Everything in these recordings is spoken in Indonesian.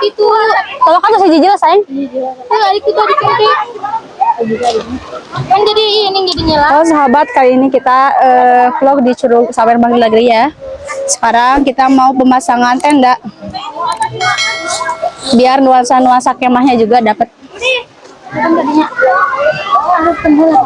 Itu kalau kan masih jijil sayang. Itu tadi kan jadi ini jadinya lah. Halo sahabat, kali ini kita vlog di Curug Sawer Bang Lagri ya. Sekarang kita mau pemasangan tenda. Biar nuansa-nuansa kemahnya juga dapat. Asupkan lah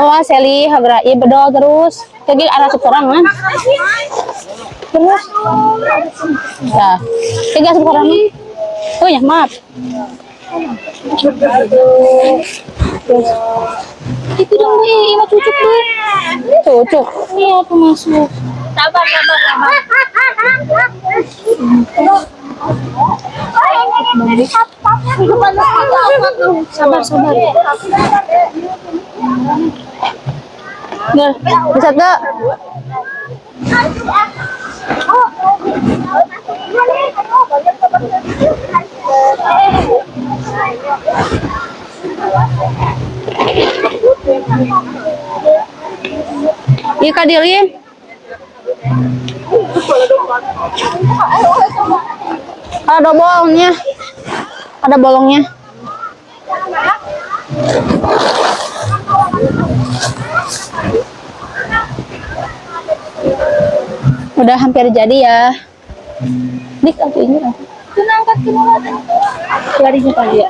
Oh, Seli hagra ieu bedol terus. Jadi arah seorang kan. Terus. Ya. Tiga seorang. Oh ya, maaf. itu dong mau cucuk deh. Cucuk. Iya tuh masuk. Sabar. Sabar. Nih, bisa enggak? Iya Kak Dilin. Ada bolongnya. Ada bolongnya. Udah hampir jadi ya. Dik, aku ini lah. Angkat ke bawah. Larinya kali ya.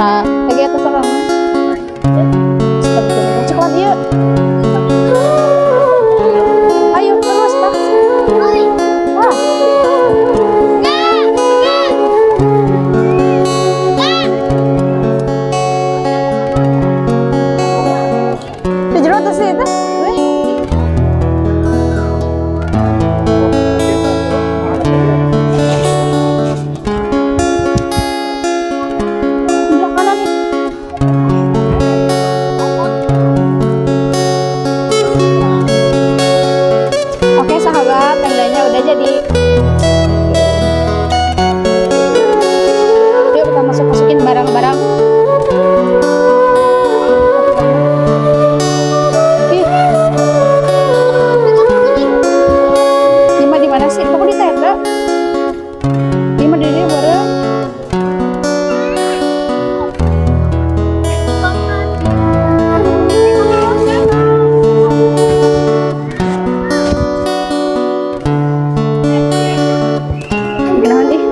Nah, lagi atas orang. Coklat yuk. Ayo terus tak. Wah. Tujuh ratus itu. Oke sahabat, tendanya udah jadi. Yuk kita masukin barang-barang. Ih, Dima di mana sih? Kok di tenda? Dima di sini bareng. Ginahan ih.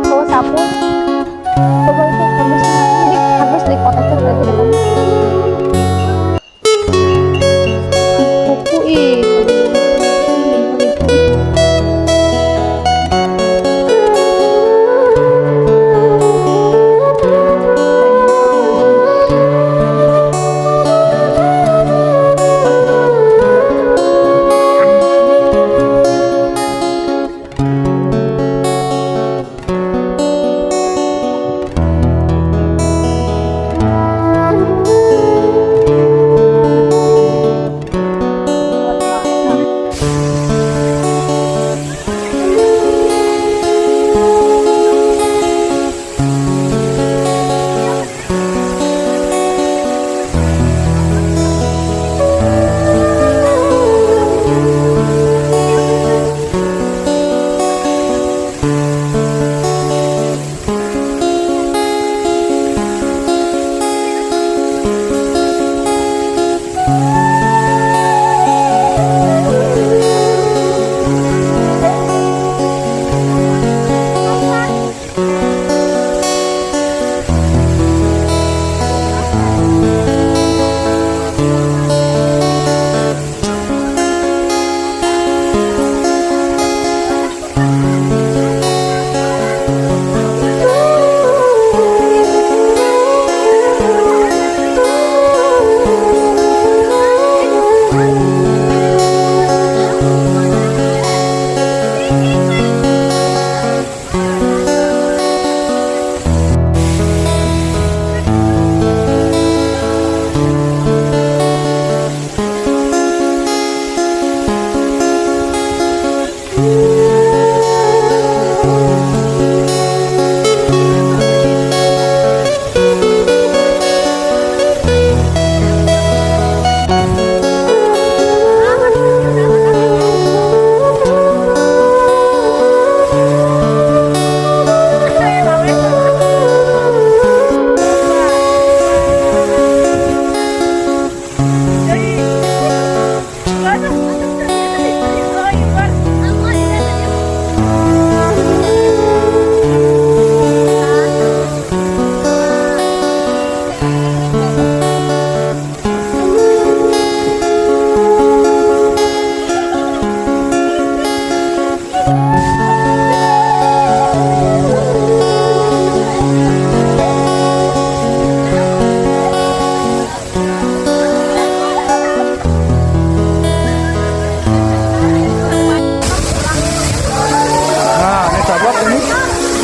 Bawa sapu. Coba itu habis di kotak itu berarti depan. Kuku ih.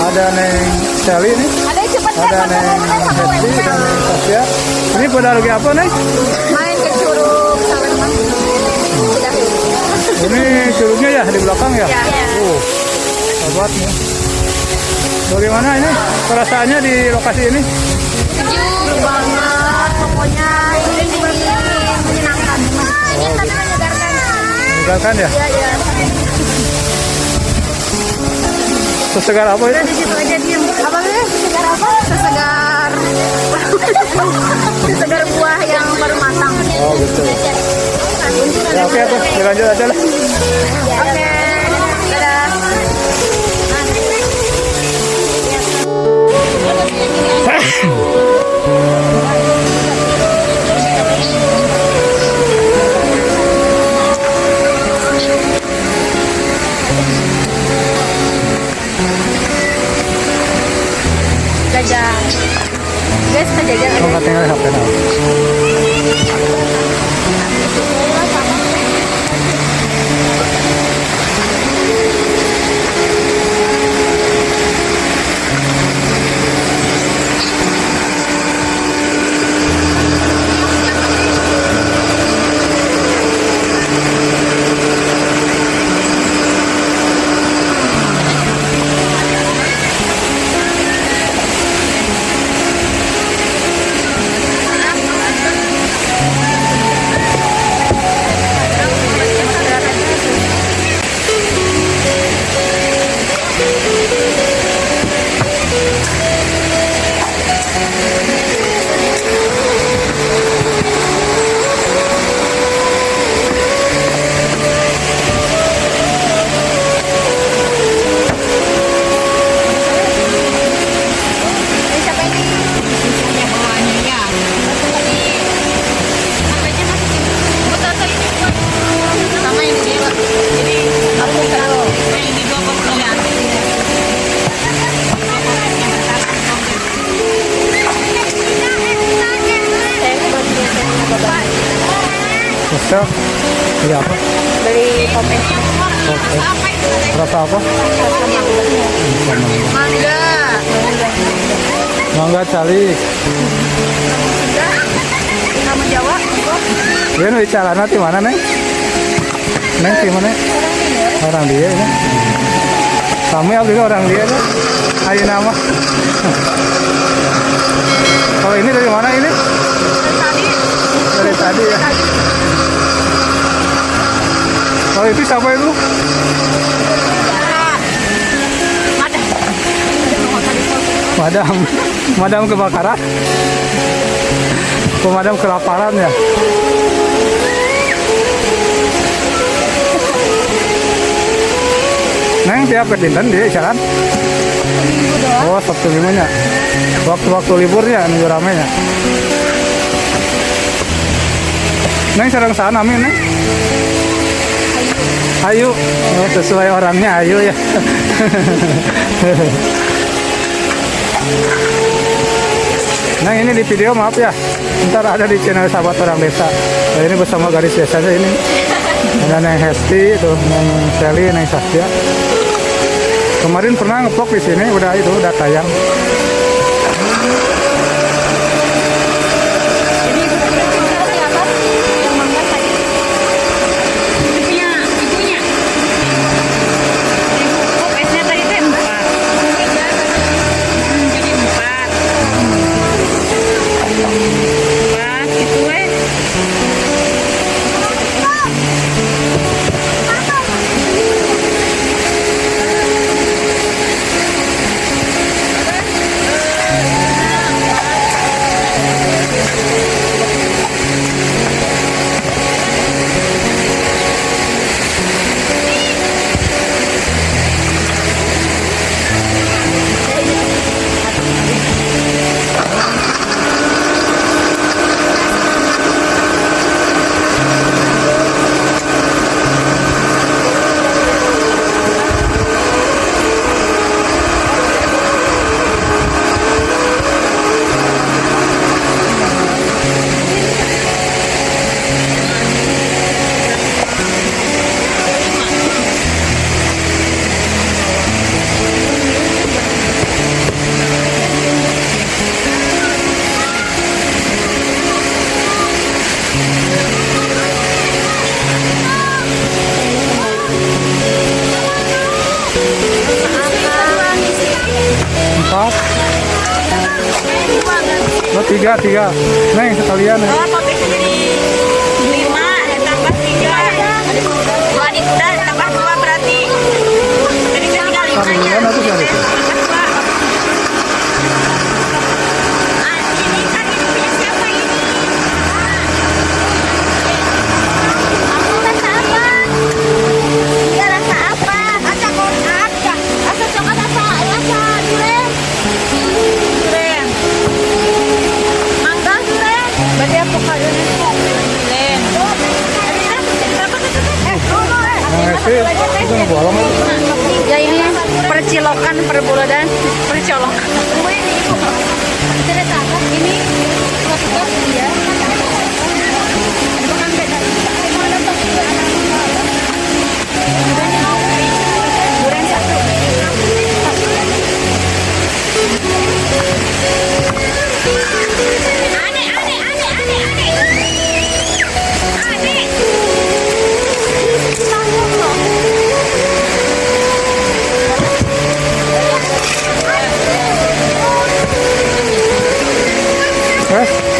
ada Neng Sally nih, Ada yang cepet ada Neng Hesti dan Neng Sasya. Ini pada lagi apa Neng? main ke curug Saweman. Ini curugnya ya di belakang ya? Ya. Sahabat nih. Bagaimana ini perasaannya di lokasi ini? Sejuk banget, pokoknya ini menyenangkan. Tapi menyegarkan. Menyegarkan ya? Iya. Sesegar apa itu? Di situ aja diem. Apa sih? Sesegar apa? Sesegar. Sesegar buah yang baru matang. Oh gitu. Ya, oke tuh, dilanjut aja lah. Oke. Dadah. Jajan. Guys, kita jajan aja. Nggak tinggal HP now. Bisa? Beli apa? Beli topeng. Oke. Rasa apa? Mangga. Mangga calik. Kamu Jawa? Dia nu calana di mana neng? Neng di mana? Orang dia ya. Kamu yang dulu orang dia ya. Ayo nama. Kalau ini dari mana ini? Dari tadi ya. Kalau itu siapa itu? Madam, madam kebakaran. Pemadam kelaparan ya. Neng tiap kedinten dia jalan. Oh, Sabtu Minggunya. Waktu-waktu liburnya minggu ramenya. Neng sering sana amin neng. Ayu, oh, sesuai orangnya Ayu ya. Nah ini di video maaf ya, ntar ada di channel Sahabat Orang Desa. Nah, ini bersama gadis desanya ini. Ada Neng Hesti, tuh Neng Sally, Neng Saskia. Kemarin pernah ngevlog di sini, udah itu udah tayang. Empat. Oh, tiga. Neng sekalian. Ya. Oh, pakai jadi 5, tambah 3. Dua di kuda tambah 2 berarti. Jadi kan tinggal 5. Kamingguan atau sehari itu? Nah, itu bolong itu. Ya ini percilokan perbuladan percolokan. Ini ya.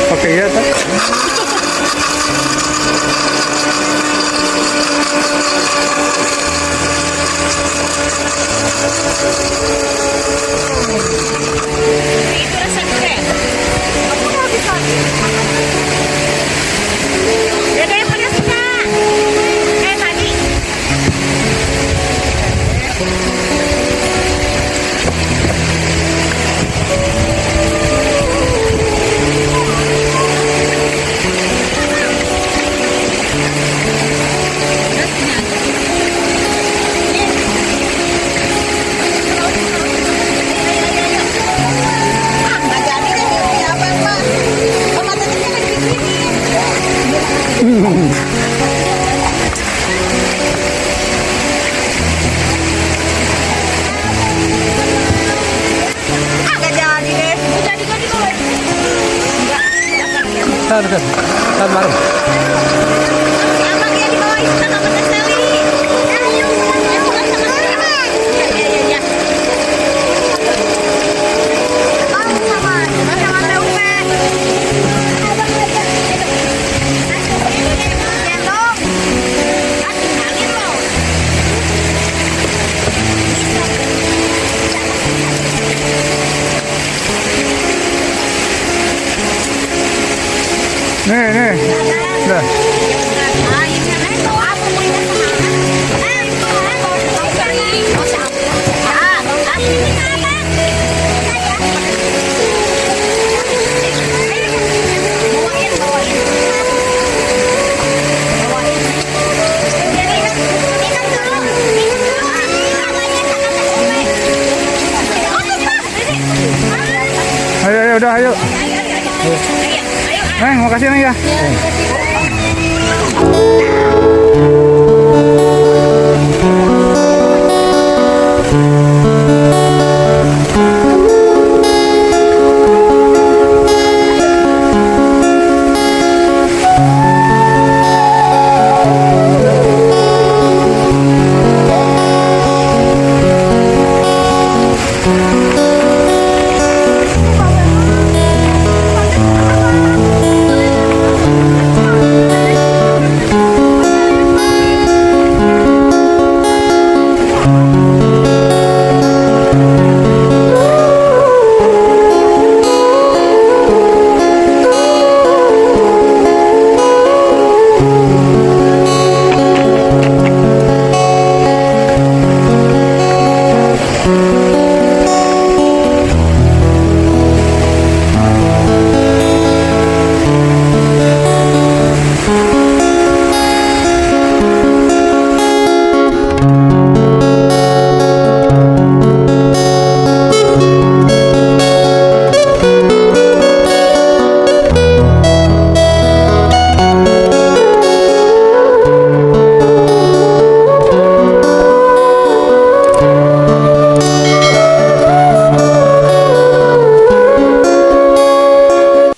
Pakai ya tak? Kan baru. Nih. Dah. Ayo, udah, ayo. Neng, makasih Neng ya.